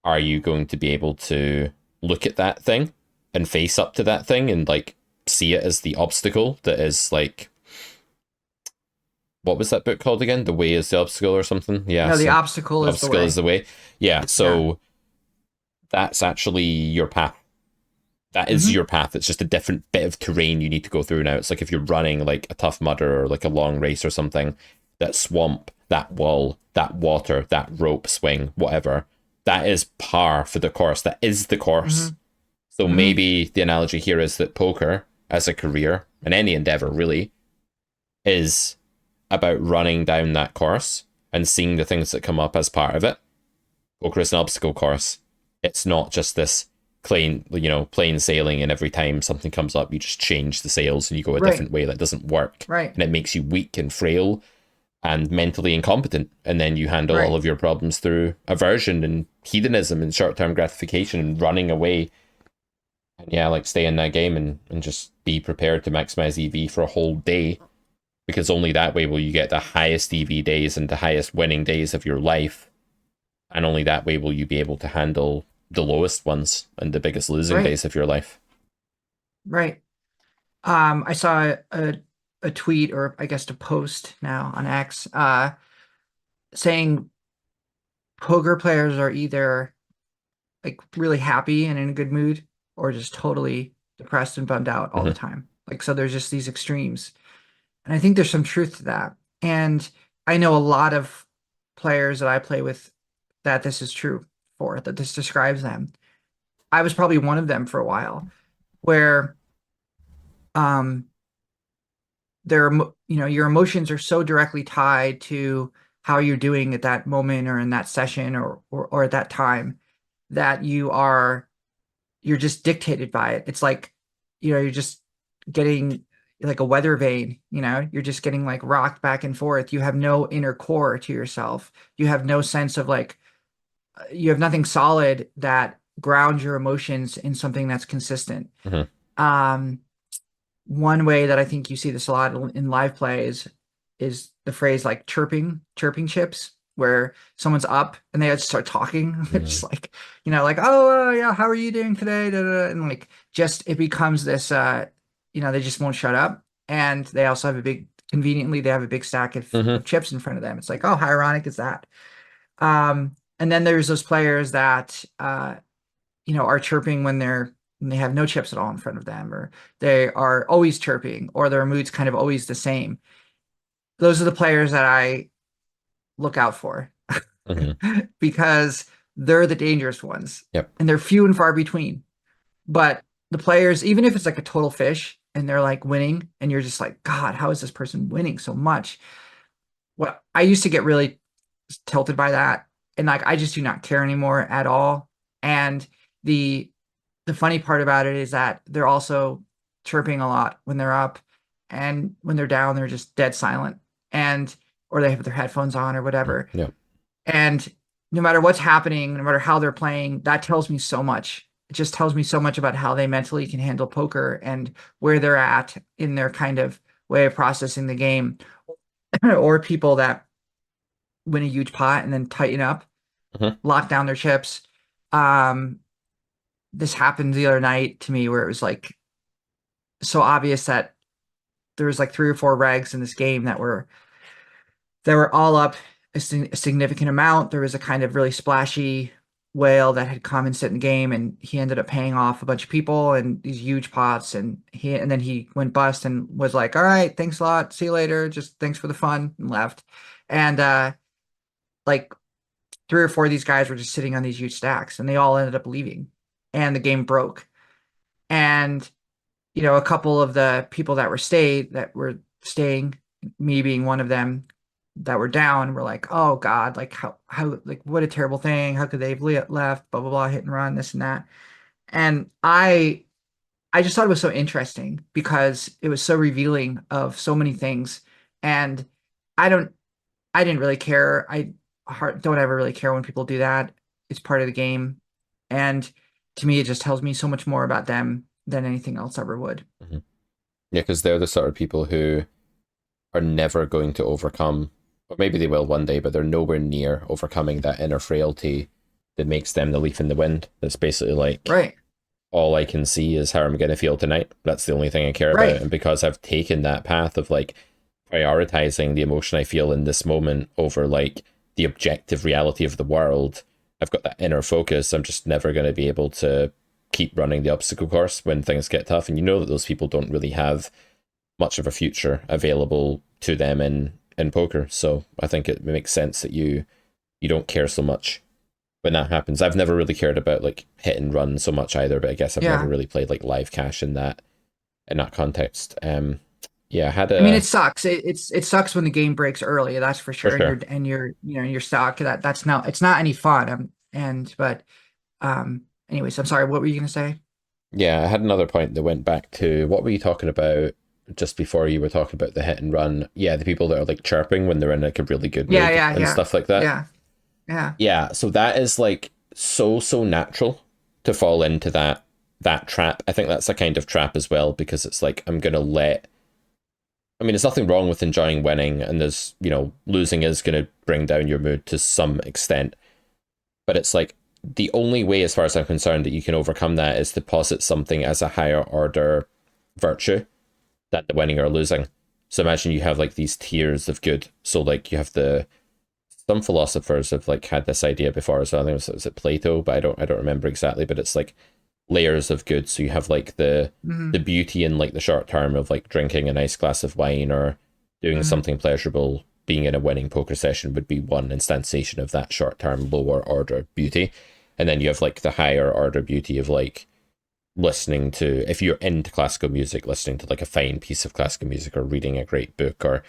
are you going to be able to look at that thing and face up to that thing and like see it as the obstacle that is like, what was that book called again? The way is the obstacle or something? Yeah, No, the so obstacle the is the obstacle is way. the way. Yeah, Yeah. so that's actually your path. That is Mm-hmm. your path. It's just a different bit of terrain you need to go through now. It's like if you're running like a Tough Mudder or like a long race or something, that swamp, that wall, that water, that rope swing, whatever, that is par for the course. That is the course. Mm-hmm. So Mm-hmm. maybe the analogy here is that poker as a career and any endeavor really is about running down that course and seeing the things that come up as part of it. Poker is an obstacle course. It's not just this plain sailing, and every time something comes up, you just change the sails and you go a Right. different way. That doesn't work. Right. And it makes you weak and frail and mentally incompetent. And then you handle all Right. of your problems through aversion and hedonism and short term gratification and running away. And yeah, like stay in that game and just be prepared to maximize EV for a whole day, because only that way will you get the highest EV days and the highest winning days of your life. And only that way will you be able to handle the lowest ones and the biggest losing Right. days of your life. Right. I saw a tweet or I guess a post now on X saying poker players are either like really happy and in a good mood or just totally depressed and bummed out all the Mm-hmm. time. Like so there's just these extremes. And I think there's some truth to that. And I know a lot of players that I play with that this is true for, that this describes them. I was probably one of them for a while where um your emotions are so directly tied to how you're doing at that moment or in that session or at that time that you're just dictated by it. It's like, you're just getting like a weather vane, you're just getting like rocked back and forth. You have no inner core to yourself. You have no sense of like, you have nothing solid that grounds your emotions in something that's consistent. Mm-hmm. Um, One way that I think you see this a lot in live play is the phrase like chirping chips, where someone's up and they just start talking. They're Mm-hmm. just like, like, oh, yeah, how are you doing today? Da, da, da. And like, just it becomes this, they just won't shut up. And they also have conveniently, they have a big stack Mm-hmm. of chips in front of them. It's like, oh, how ironic is that? And then there's those players that, are chirping when they have no chips at all in front of them, or they are always chirping, or their mood's kind of always the same. Those are the players that I look out for Mm-hmm. because they're the dangerous ones, Yep. and they're few and far between. But the players, even if it's like a total fish and they're like winning, and you're just like, God, how is this person winning so much? Well, I used to get really tilted by that, and like I just do not care anymore at all. And the the funny part about it is that they're also chirping a lot when they're up, and when they're down, they're just dead silent, and or they have their headphones on or whatever. Yep. And no matter what's happening, no matter how they're playing, that tells me so much. It just tells me so much about how they mentally can handle poker and where they're at in their kind of way of processing the game. Or people that win a huge pot and then tighten up, Hmm. lock down their chips. Um, this happened the other night to me where it was like so obvious that there was like three or four regs in this game that were all up a significant amount. There was a kind of really splashy whale that had come and sit in the game, and he ended up paying off a bunch of people and these huge pots. And then he went bust and was like, "All right, thanks a lot. See you later. Just thanks for the fun," and left. And like three or four of these guys were just sitting on these huge stacks, and they all ended up leaving, and the game broke. And a couple of the people that were staying, me being one of them, that were down, were like, "Oh God, like how like what a terrible thing. How could they have left? Blah blah blah, hit and run, this and that." And I just thought it was so interesting because it was so revealing of so many things. And I don't I didn't really care. Don't ever really care when people do that. It's part of the game. And to me, it just tells me so much more about them than anything else ever would. Hmm. Yeah, because they're the sort of people who are never going to overcome, or maybe they will one day, but they're nowhere near overcoming that inner frailty that makes them the leaf in the wind. That's basically like, Right. all I can see is how I'm going to feel tonight. That's the only thing I care about. Right. And because I've taken that path of like prioritizing the emotion I feel in this moment over like the objective reality of the world, I've got that inner focus. I'm just never going to be able to keep running the obstacle course when things get tough. And you know that those people don't really have much of a future available to them in poker. So I think it makes sense that you don't care so much when that happens. I've never really cared about like hit and run so much either, but I guess I've never Yeah. really played like live cash in that context. Yeah, I had I mean, it a sucks. It sucks when the game breaks early, that's for for sure. And sure. you're stuck. It's not any fun. Anyways, I'm sorry. What were you gonna say? Yeah, I had another point that went back to what were you talking about just before you were talking about the hit and run? Yeah, the people that are like chirping when they're in like a really good Yeah, mood yeah, and yeah, stuff like that. yeah, yeah. Yeah, so that is like so natural to fall into that trap. I think that's a kind of trap as well because it's like I'm gonna let. I mean, there's nothing wrong with enjoying winning, and there's losing is gonna bring down your mood to some extent. But it's like the only way, as far as I'm concerned, that you can overcome that is to posit something as a higher order virtue than the winning or losing. So imagine you have like these tiers of good. So like you have some philosophers have like had this idea before as well. I think was it Plato, but I don't remember exactly. But it's like layers of good. So you have like the Hmm. the beauty in like the short term of like drinking a nice glass of wine or doing Hmm. something pleasurable. Being in a winning poker session would be one instantiation of that short term lower order beauty. And then you have like the higher order beauty of like listening to, if you're into classical music, listening to like a fine piece of classical music or reading a great book or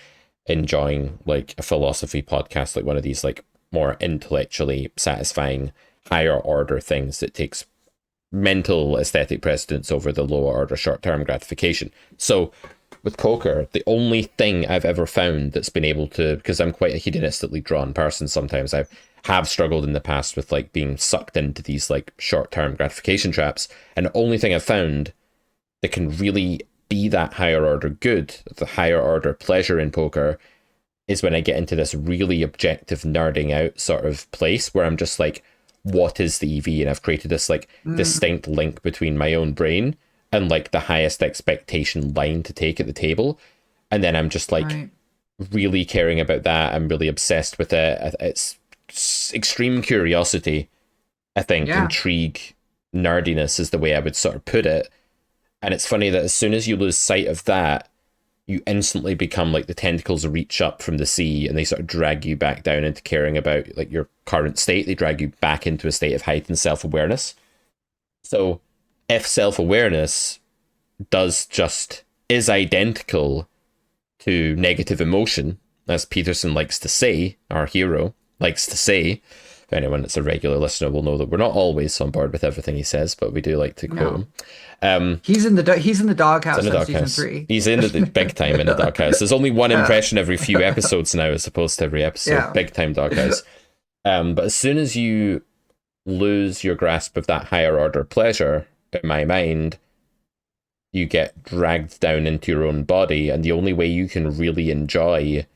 enjoying like a philosophy podcast, like one of these like more intellectually satisfying higher order things that takes mental aesthetic precedence over the lower order short term gratification. So with poker, the only thing I've ever found that's been able to, because I'm quite a hedonistically drawn person, sometimes I have struggled in the past with like being sucked into these like short term gratification traps. And the only thing I've found that can really be that higher order good, the higher order pleasure in poker, is when I get into this really objective nerding out sort of place where I'm just like, what is the EV? And I've created this like Hmm. distinct link between my own brain and like the highest expectation line to take at the table. And then I'm just like Right. really caring about that. I'm really obsessed with it. It's extreme curiosity, I think, Yeah. intrigue, nerdiness is the way I would sort of put it. And it's funny that as soon as you lose sight of that, you instantly become like the tentacles reach up from the sea and they sort of drag you back down into caring about like your current state. They drag you back into a state of heightened self-awareness. So if self-awareness is identical to negative emotion, as Peterson likes to say, our hero likes to say, if anyone that's a regular listener will know that we're not always on board with everything he says, but we do like to quote him. He's in the He's doghouse in the on season doghouse. 3. He's in the big time in the doghouse. There's only one Yeah. impression every few episodes now, as opposed to every episode. Yeah. Big time doghouse. But as soon as you lose your grasp of that higher order pleasure, in my mind, you get dragged down into your own body, and the only way you can really enjoy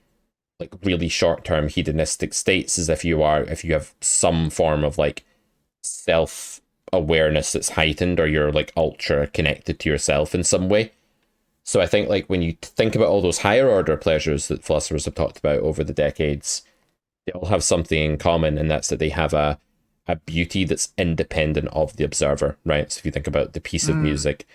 like really short-term hedonistic states is if you have some form of like self-awareness that's heightened, or you're like ultra connected to yourself in some way. So I think like when you think about all those higher order pleasures that philosophers have talked about over the decades, they all have something in common, and that's that they have a beauty that's independent of the observer, right? So if you think about the piece of music,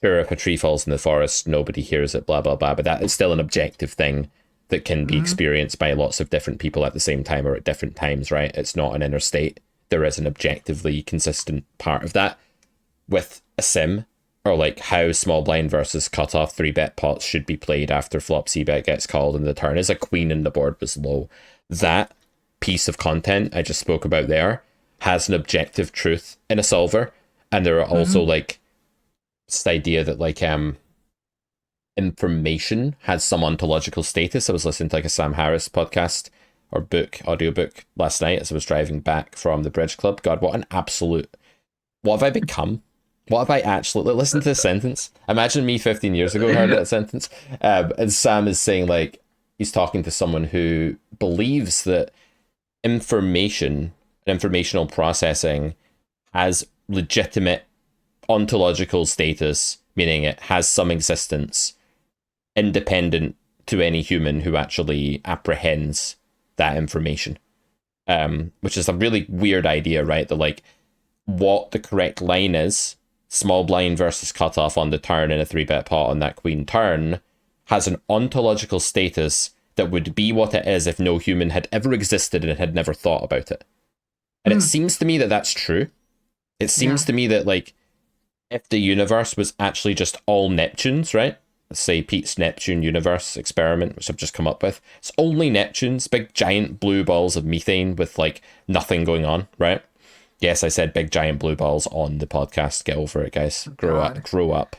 sure, if a tree falls in the forest, nobody hears it, blah, blah, blah, but that is still an objective thing that can be experienced by lots of different people at the same time or at different times, right? It's not an inner state. There is an objectively consistent part of that. With a sim, or like how small blind versus cut off 3-bet pots should be played after flop c-bet gets called and the turn is a queen and the board was low. That piece of content I just spoke about there has an objective truth in a solver, and there are also like this idea that like information has some ontological status. I was listening to like a Sam Harris podcast or audiobook last night as I was driving back from the Bridge Club. God, what have I become? What have I actually, listen to this sentence. Imagine me 15 years ago heard that sentence. And Sam is saying like, he's talking to someone who believes that informational processing has legitimate ontological status, meaning it has some existence independent to any human who actually apprehends that information. Which is a really weird idea, right? That like what the correct line is, small blind versus cutoff on the turn in a 3-bet pot on that queen turn, has an ontological status that would be what it is if no human had ever existed and had never thought about it. And it seems to me that that's true. It seems to me that like if the universe was actually just all Neptunes, right? Let's say Pete's Neptune universe experiment, which I've just come up with. It's only Neptunes, big giant blue balls of methane with like nothing going on, right? Yes, I said big giant blue balls on the podcast. Get over it, guys. Grow up.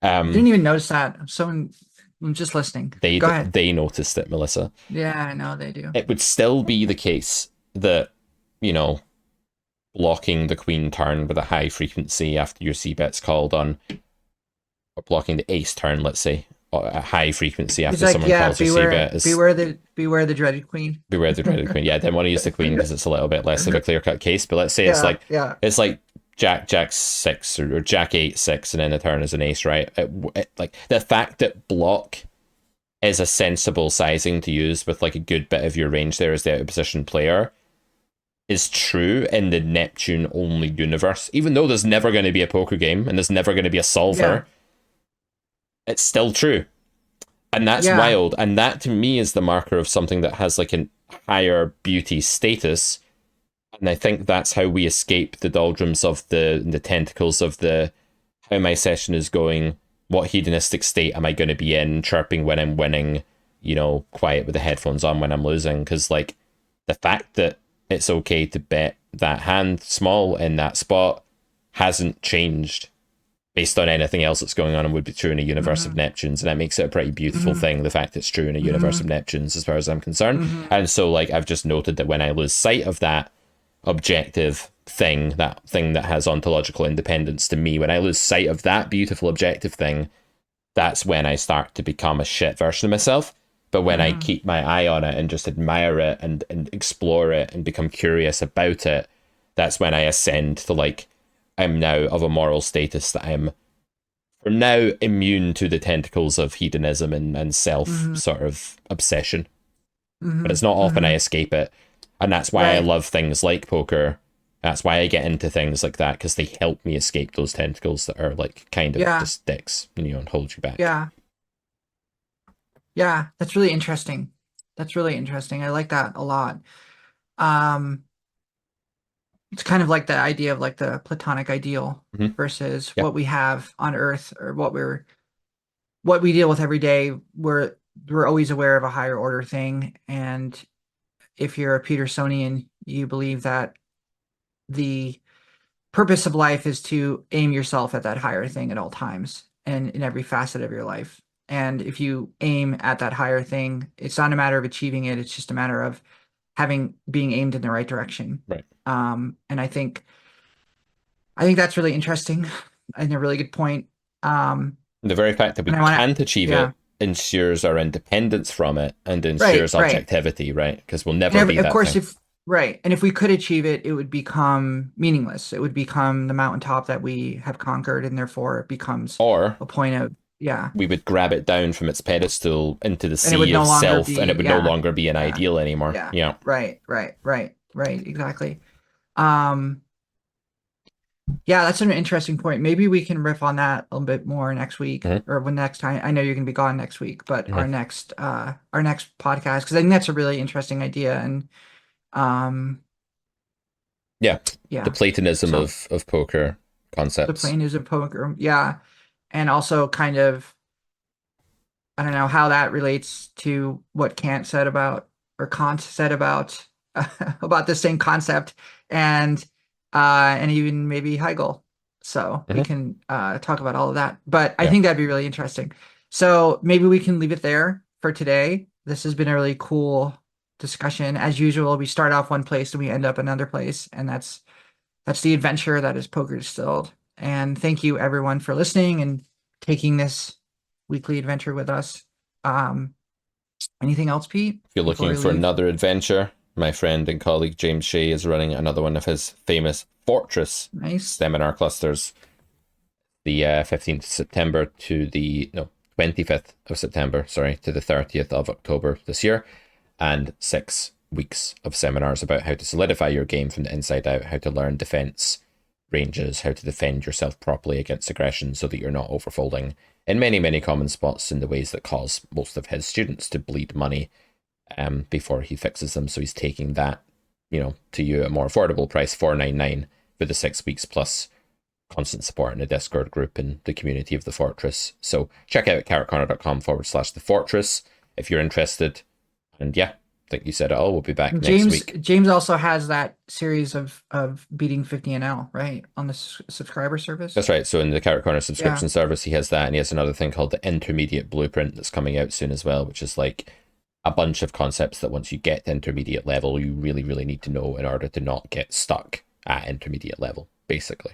Didn't even notice that. I'm just listening. Go ahead. They noticed it, Melissa. Yeah, I know they do. It would still be the case that, you know, blocking the queen turn with a high frequency after your c-bet's called on, or blocking the ace turn, let's say, at high frequency after someone calls your c-bet. Beware the dreaded queen. Beware the dreaded queen. Yeah, I didn't want to use the queen because it's a little bit less of a clear-cut case, but let's say it's like Jack 6 or Jack 8 6 and then the turn is an ace, right? Like the fact that block is a sensible sizing to use with like a good bit of your range there as the out of position player is true in the Neptune only universe. Even though there's never going to be a poker game and there's never going to be a solver, it's still true. And that's wild. And that to me is the marker of something that has like a higher beauty status. And I think that's how we escape the doldrums of the tentacles of the how my session is going, what hedonistic state am I going to be in, chirping when I'm winning, you know, quiet with the headphones on when I'm losing. Because like the fact that it's okay to bet that hand small in that spot hasn't changed based on anything else that's going on and would be true in a universe of Neptunes. And that makes it a pretty beautiful thing, the fact it's true in a universe of Neptunes as far as I'm concerned. And so like I've just noted that when I lose sight of that objective thing, that thing that has ontological independence to me, when I lose sight of that beautiful objective thing, that's when I start to become a shit version of myself. But when I keep my eye on it and just admire it and explore it and become curious about it, that's when I ascend to like, I'm now of a moral status that I'm for now immune to the tentacles of hedonism and self sort of obsession. But it's not often I escape it. And that's why I love things like poker. That's why I get into things like that, because they help me escape those tentacles that are like kind of just dicks, you know, and hold you back. Yeah. Yeah, that's really interesting. That's really interesting. I like that a lot. Um, it's kind of like the idea of like the Platonic ideal Hmm. versus Yeah, what we have on Earth or what we deal with every day. We're always aware of a higher order thing. And if you're a Petersonian, you believe that the purpose of life is to aim yourself at that higher thing at all times and in every facet of your life. And if you aim at that higher thing, it's not a matter of achieving it, it's just a matter of being aimed in the right direction. right. And I think that's really interesting and a really good point. The very fact that we And I want to, can't achieve yeah, it ensures our independence from it and right, ensures right. objectivity, right? Because we'll And never be of that course, thing. if right, and if we could achieve it, it would become meaningless. It would become the mountaintop that we have conquered, and therefore it becomes Or a point of, yeah, we would grab it down from its pedestal into the and it would sea no of longer self, and be, it would no yeah, longer be an yeah, ideal anymore. yeah, Yeah. right, right, right, right, exactly. Um, yeah, that's an interesting point. Maybe we can riff on that a little bit more next week Hmm. or when next time. I know you're gonna be gone next week, but Hmm. our next podcast, because I think that's a really interesting idea. And um, Yeah. The yeah, Platonism so of poker the concepts. plane is a poker, yeah, and also kind of I don't know how that relates to what Kant said about about the same concept and and even maybe Hegel. So we Hmm. can talk about all of that. But I Yeah. think that'd be really interesting. So maybe we can leave it there for today. This has been a really cool discussion. As usual, we start off one place and we end up another place, and that's the adventure that is Poker Distilled. And thank you everyone for listening and taking this weekly adventure with us. Um, anything else, Pete, If you're before looking we for leave? another adventure, my friend and colleague James Shea is running another one of his famous Fortress Nice. seminar clusters, the 15th of September to the, no, 25th of September, sorry, to the 30th of October this year, and 6 weeks of seminars about how to solidify your game from the inside out, how to learn defense ranges, how to defend yourself properly against aggression so that you're not overfolding in many, many common spots in the ways that cause most of his students to bleed money before he fixes them. So he's taking that, to you at a more affordable price, $4.99 for the 6 weeks plus constant support in the Discord group and the community of the Fortress. So check out carrotcorner.com/the Fortress if you're interested. And yeah, I think you said it all. We'll be back next James week. James also has that series of beating 50 and L, right? On the subscriber service. That's right. So in the Carrot Corner Yeah. subscription service, he has that, and he has another thing called the Intermediate Blueprint that's coming out soon as well, which is like a bunch of concepts that once you get to intermediate level, you really, really need to know in order to not get stuck at intermediate level, basically.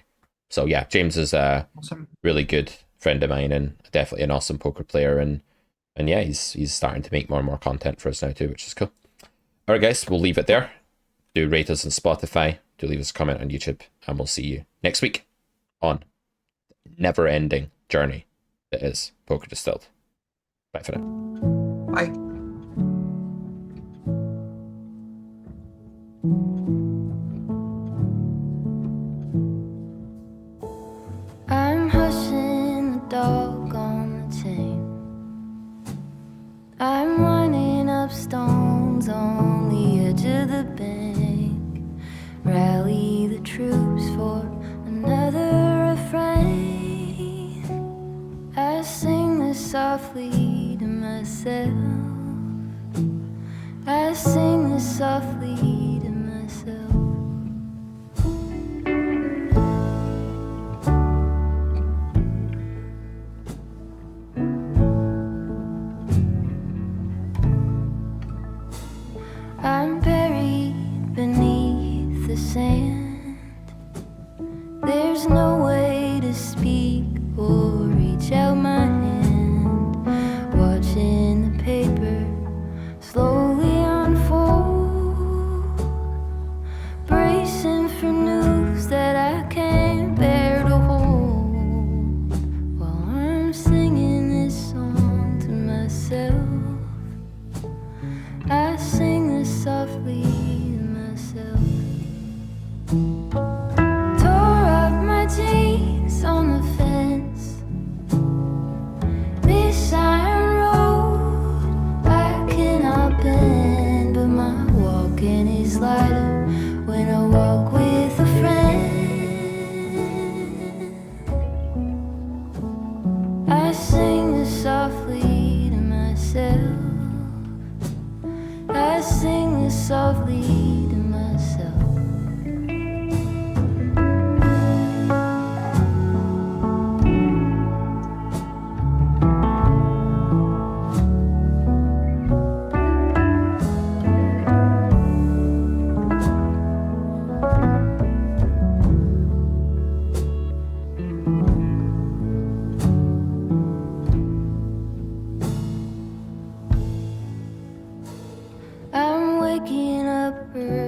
So yeah, James is a Awesome. really good friend of mine and definitely an awesome poker player, and yeah, he's starting to make more and more content for us now too, which is cool. All right, guys, we'll leave it there. Do rate us on Spotify. Do leave us a comment on YouTube, and we'll see you next week on never ending journey that is Poker Distilled. Bye for now. Bye. I'm hushing the dog on the chain. I'm lining up stones on the edge of the bank. Rally the troops for another refrain. I sing this softly to myself. I sing this softly to myself. I'm buried beneath the sand. There's no way to speak or reach out my hand. Watching the paper slowly unfold. myself. I sing this softly to myself. I'm waking up early